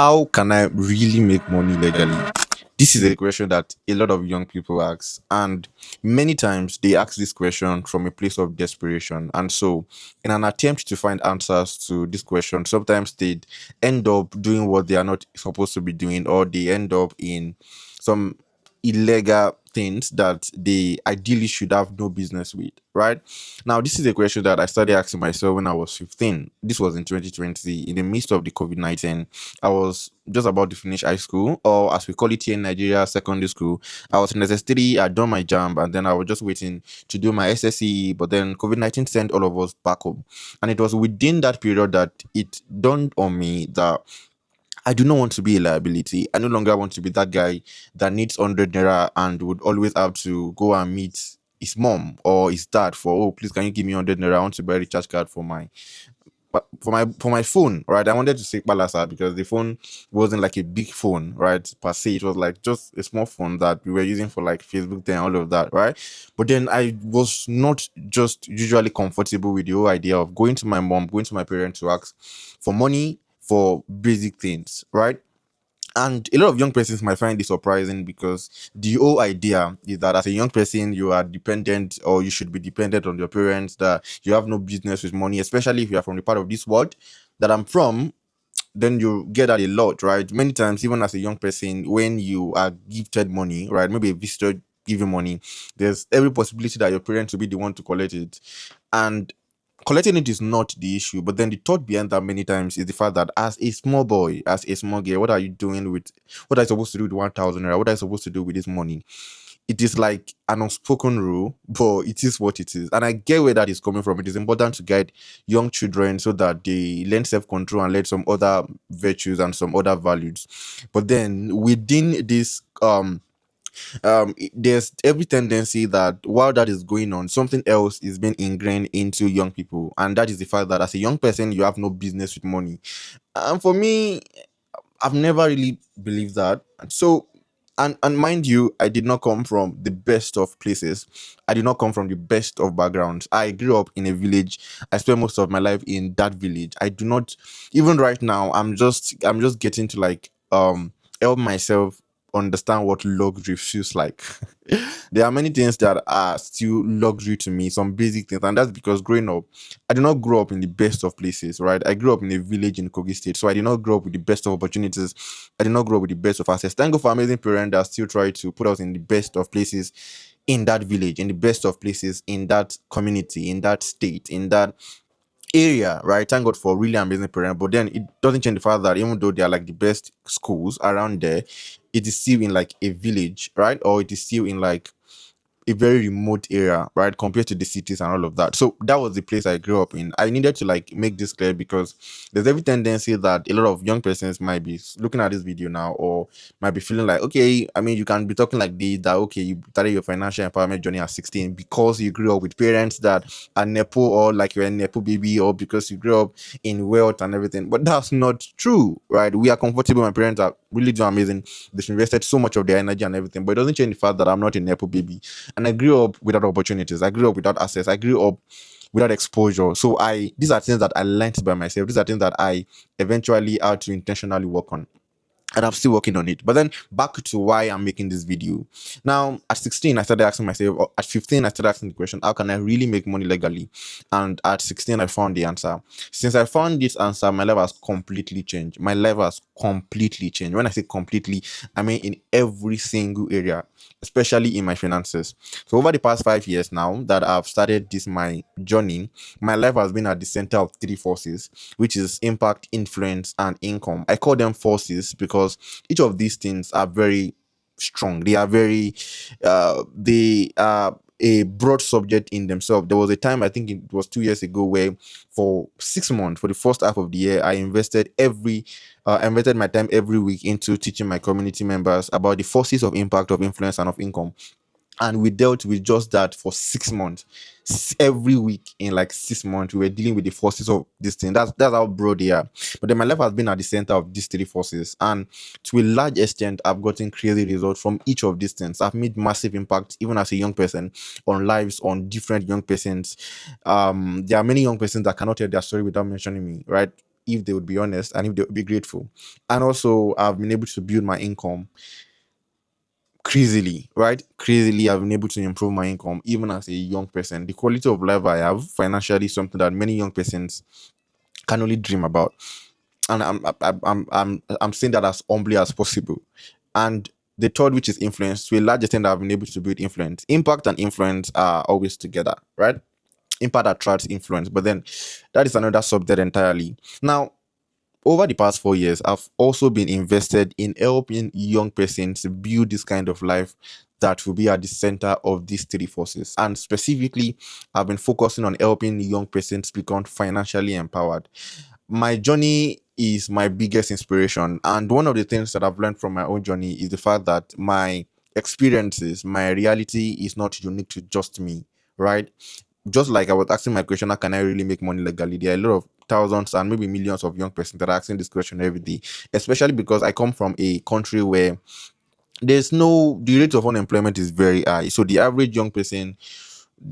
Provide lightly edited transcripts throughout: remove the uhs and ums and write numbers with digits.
How can I really make money legally? This is a question that a lot of young people ask, and many times they ask this question from a place of desperation. And so, in an attempt to find answers to this question, sometimes they end up doing what they are not supposed to be doing, or they end up in some illegal things that they ideally should have no business with, right? Now, this is a question that I started asking myself when I was 15. This was in 2020, in the midst of the COVID-19. I was just about to finish high school, or as we call it here in Nigeria, secondary school. I was in SS3, I'd done my jam, and then I was just waiting to do my SSE. But then COVID-19 sent all of us back home. And it was within that period that it dawned on me that I do not want to be a liability. I no longer want to be that guy that needs 100 naira and would always have to go and meet his mom or his dad for, oh, please, can you give me 100 naira? I want to buy a recharge card for my for my phone, right? I wanted to say Balasa because the phone wasn't like a big phone, right? Per se, it was like just a small phone that we were using for like Facebook then all of that, right? But then I was not just usually comfortable with the whole idea of going to my mom, going to my parents to ask for money for basic things, right? And a lot of young persons might find this surprising because the whole idea is that as a young person, you are dependent or you should be dependent on your parents, that you have no business with money, especially if you are from the part of this world that I'm from. Then you get that a lot, right? Many times, even as a young person, when you are gifted money, right? Maybe a visitor give you money, there's every possibility that your parents will be the one to collect it. And collecting it is not the issue, but then the thought behind that many times is the fact that as a small boy, as a small girl, what are you doing with what are you supposed to do with 1,000 naira? What are you supposed to do with this money? It is like an unspoken rule, but it is what it is. And I get where that is coming from. It is important to guide young children so that they learn self-control and learn some other virtues and some other values. But then within this there's every tendency that while that is going on, something else is being ingrained into young people, and that is the fact that as a young person you have no business with money. And for me, I've never really believed that. And so, and mind you, I did not come from the best of places. I did not come from the best of backgrounds. I grew up in a village. I spent most of my life in that village. I do not even right now. I'm just getting to like help myself understand what luxury feels like. There are many things that are still luxury to me, some basic things, and that's because growing up, I did not grow up in the best of places, right? I grew up in a village in Kogi State, so I did not grow up with the best of opportunities. I did not grow up with the best of access. Thank God for amazing parents that still try to put us in the best of places in that village, in the best of places in that community, in that state, in that area, right? Thank God for really amazing parents. But then it doesn't change the fact that even though they are like the best schools around there, it is still in like a village, right? Or it is still in like a very remote area, right, compared to the cities and all of that. So that was the place I grew up in. I needed to like make this clear because there's every tendency that a lot of young persons might be looking at this video now or might be feeling like, okay, I mean, you can be talking like this, that okay, you started your financial empowerment journey at 16 because you grew up with parents that are nepo or like you're a nepo baby or because you grew up in wealth and everything. But that's not true, right? We are comfortable. My parents are really doing amazing. They've invested so much of their energy and everything, but it doesn't change the fact that I'm not a nepo baby. And I grew up without opportunities. I grew up without access. I grew up without exposure. So these are things that I learned by myself. These are things that I eventually had to intentionally work on. And I'm still working on it. But then back to why I'm making this video. Now, at 16, I started asking myself, or at 15, I started asking the question, how can I really make money legally? And at 16, I found the answer. Since I found this answer, my life has completely changed. My life has completely changed. When I say completely, I mean in every single area, especially in my finances. So over the past 5 years now that I've started this my journey, my life has been at the center of three forces, which is impact, influence, and income. I call them forces because each of these things are very strong. They are very, they are a broad subject in themselves. There was a time, I think it was 2 years ago, where for 6 months, for the first half of the year, I invested my time every week into teaching my community members about the forces of impact, of influence, and of income. And we dealt with just that for 6 months. Every week in like 6 months, we were dealing with the forces of this thing. That's how broad they are. But then my life has been at the center of these three forces, and to a large extent, I've gotten crazy results from each of these things. I've made massive impact, even as a young person, on lives on different young persons. There are many young persons that cannot tell their story without mentioning me, right? if they would be honest and if they would be grateful. And also, I've been able to build my income crazily, right? Crazily, I've been able to improve my income even as a young person. The quality of life I have financially is something that many young persons can only dream about. And I'm saying that as humbly as possible. And the third, which is influence, to a large extent, I've been able to build influence. Impact and influence are always together, right? Impact attracts influence, but then that is another subject entirely. Now, over the past 4 years, I've also been invested in helping young persons build this kind of life that will be at the center of these three forces. And specifically, I've been focusing on helping young persons become financially empowered. My journey is my biggest inspiration. And one of the things that I've learned from my own journey is the fact that my experiences, my reality is not unique to just me, right? Just like I was asking my question, how can I really make money legally? There are a lot of thousands and maybe millions of young persons that are asking this question every day, especially because I come from a country where the rate of unemployment is very high. So the average young person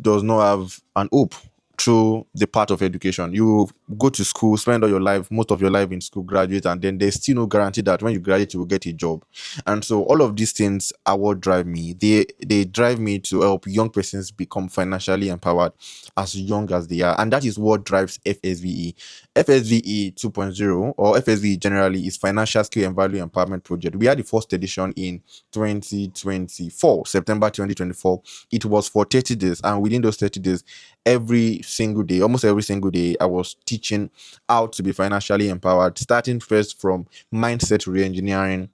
does not have an hope through the part of education. You go to school, spend all your life, most of your life in school, graduate, and then there's still no guarantee that when you graduate, you will get a job. And so all of these things are what drive me. They drive me to help young persons become financially empowered as young as they are. And that is what drives FSVE. FSVE 2.0 or FSVE generally is Financial Skill and Value Empowerment Project. We had the first edition in 2024, September 2024. It was for 30 days, and within those 30 days, every single day, almost every single day, I was teaching how to be financially empowered, starting first from mindset re-engineering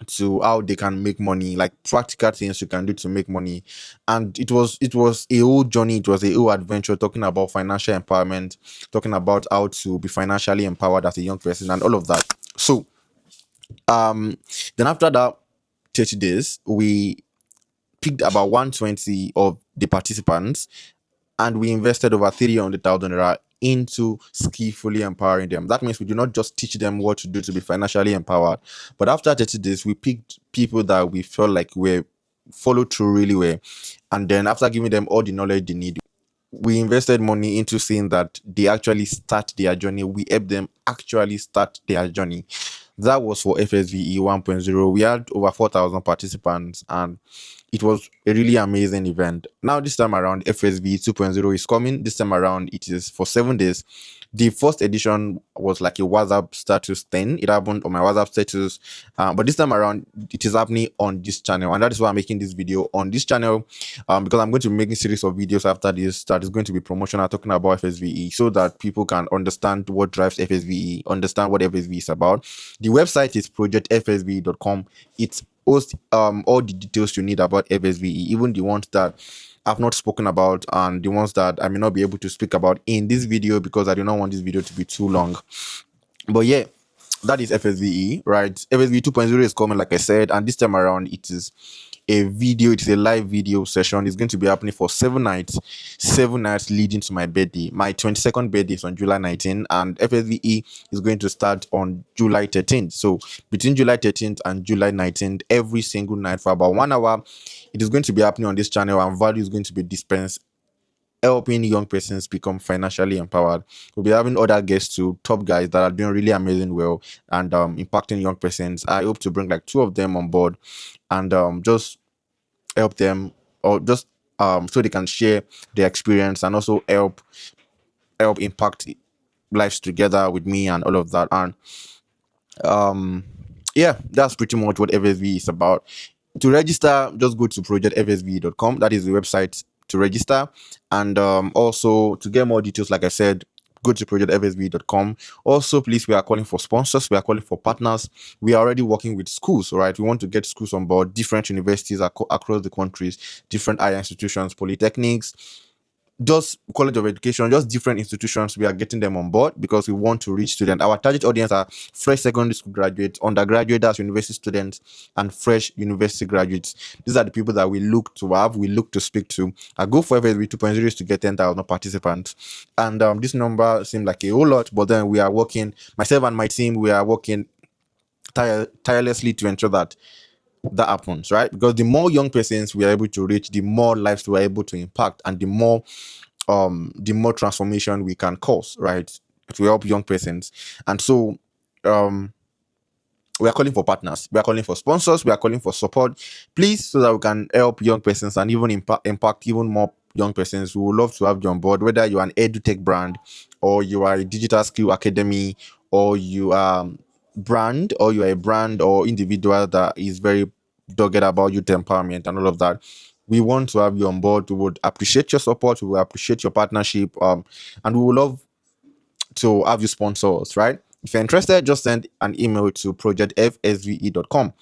to how they can make money, like practical things you can do to make money. And it was a whole journey, it was a whole adventure, talking about financial empowerment, talking about how to be financially empowered as a young person and all of that. So um then after that 30 days, we picked about 120 of the participants, and we invested over 300,000 naira into skillfully empowering them. That means we do not just teach them what to do to be financially empowered, but after 30 days, we picked people that we felt like were followed through really well. And then after giving them all the knowledge they need, we invested money into seeing that they actually start their journey. We help them actually start their journey. That was for FSVE 1.0. We had over 4,000 participants, and it was a really amazing event. Now, this time around, FSVE 2.0 is coming. This time around, it is for 7 days. The first edition was like a WhatsApp status thing. It happened on my WhatsApp status. But this time around, it is happening on this channel. And that is why I'm making this video on this channel, because I'm going to be making a series of videos after this that is going to be promotional, talking about FSVE, so that people can understand what drives FSVE, understand what FSVE is about. The website is projectfsve.com. It hosts all the details you need about FSVE, even the ones that I've not spoken about and the ones that I may not be able to speak about in this video because I do not want this video to be too long. But yeah, that is FSVE, right? FSVE 2.0 is coming, like I said, and this time around it is it's a live video session. It's going to be happening for 7 nights leading to my birthday. My 22nd birthday is on July 19th, and FSVE is going to start on July 13th. So between July 13th and July 19th, every single night for about 1 hour, it is going to be happening on this channel, and value is going to be dispensed, helping young persons become financially empowered. We'll be having other guests too, top guys that are doing really amazing well and impacting young persons. I hope to bring like two of them on board and just help them, or just so they can share their experience and also help impact lives together with me and all of that. And yeah, that's pretty much what FSV is about. To register, just go to projectfsve.com. That is the website to register. And also to get more details, like I said, go to projectfsv.com. Also, please, we are calling for sponsors, we are calling for partners. We are already working with schools, right? We want to get schools on board, different universities across the countries, different higher institutions, polytechnics, just college of education, just different institutions. We are getting them on board because we want to reach students. Our target audience are fresh secondary school graduates, undergraduate, that's university students, and fresh university graduates. These are the people that we look to have, we look to speak to. Our goal for FSV 2.0 is to get 10,000 participants, and this number seemed like a whole lot, but then we are working, myself and my team, we are working tirelessly to ensure that happens, right? Because the more young persons we are able to reach, the more lives we are able to impact, and the more transformation we can cause, right? to help young persons. And so um we are calling for partners, we are calling for sponsors, we are calling for support, please, so that we can help young persons and even impact even more young persons. We would love to have you on board, whether you are an edutech brand, or you are a digital skill academy, or you are brand, or you are a brand or individual that is very dogged about youth empowerment and all of that. We want to have you on board. We would appreciate your support, we will appreciate your partnership, and we would love to have you sponsor us, right? If you're interested, just send an email to projectfsve.com.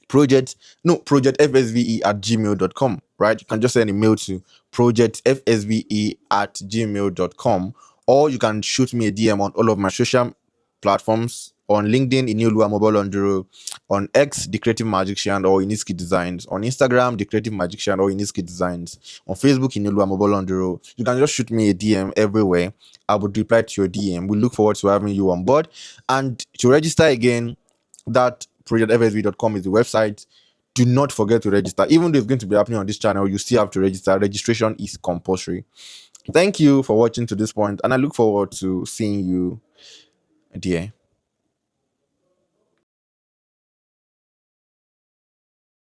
Projectfsve@gmail.com, right? You can just send a mail to projectfsve@gmail.com, or you can shoot me a DM on all of my social platforms: on LinkedIn, Inioluwa Mobolorunduro; on X, The Creative Magician or Iniski Designs; on Instagram, The Creative Magician or Iniski Designs; on Facebook, Inioluwa Mobolorunduro. You can just shoot me a DM everywhere. I would reply to your DM. We look forward to having you on board. And to register again, that projectfsv.com is the website. Do not forget to register. Even though it's going to be happening on this channel, you still have to register. Registration is compulsory. Thank you for watching to this point, and I look forward to seeing you, dear.